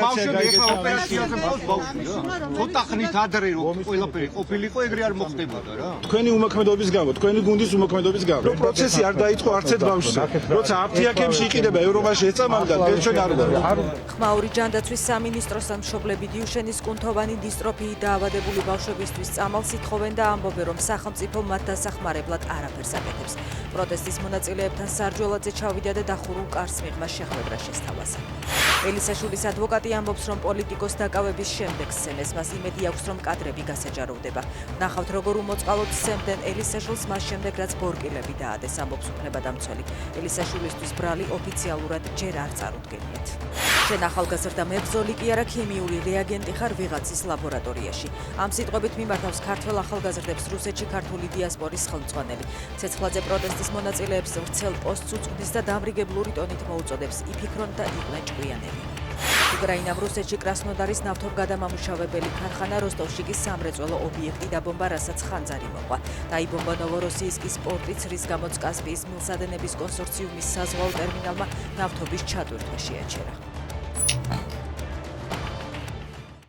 ბავშვები ეხლა ოპერაციაზე მყავს ბავშვი რა. ცოტა ხნით ადრე რომ ყველაფერი ყოფილიყო, ეგრე არ მოხდებოდა რა. თქვენი უმოქმედობის გამო, თქვენი გუნდის უმოქმედობის გამო. რომ პროცესი არ დაიწყო არც ერთ ბავშვზე. როცა აფთიაქემში იყიდება ევროპაში ეწამამდა, ჩვენ არ ვარ. ხმაური ჯანდაცვის სამინისტროსთან მშობლები დიუშენის კუნთოვანი დისტროფიით დაავადებული ბავშვებისთვის წამალს ითხოვენ და ამბობენ, რომ სახელმწიფო მათ დასახმარებლად არაფერს აკეთებს. პროტესტის მონაწილეებთან სარჯველაძე ჩავიდა და დახურულ კარს მიღმა შეხვედრა შესთავაზა. ელისაშვილის ადვოკატი ამბობს, რომ პოლიტიკოს დაკავების შემდეგ სცემეს მას იმედი აქვს, რომ კადრები გასაჯაროვდება. ნახავთ, როგორ უმოწყალოდ სცემდნენ ელისაშვილს მას შემდეგ, რაც ბორკილები დაადეს, ამბობს უფლებადამცველი. ელისაშვილისთვის ბრალი ოფიციალურად ჯერ არ წარუდგენიათ. შენ ახალგაზრდა მებრძოლი კი არა, ქიმიური რეაგენტი ხარ ვიღაცის ლაბორატორიაში. ამ სიტყვებით მიმართავს ქართველ ახალგაზრდებს რუსეთში ქართული დიასპორის ხელმძღვანელი. ცეცხლაძე პროტესტის მონაწილეებს ვრცელ პოსტს უწყვდის და დამრიგებლური ტონით მოუწოდებს იფიქრონ და იყვნენ ჭკვიანები. უკრაინამ რუსეთში კრასნოდარის ნავთობგადამამუშავებელი ქარხანა, როსტოვში კი სამრეწველო ობიექტი დაბომბა, რასაც ხანძარი მოყვა. დაიბომბა ნოვოროსიისკის პორტიც, რის გამოც კასპიის მილსადენების კონსორციუმის საზღვაო ტერმინალმა ნავთობის ჩატვირთვა შეაჩერა.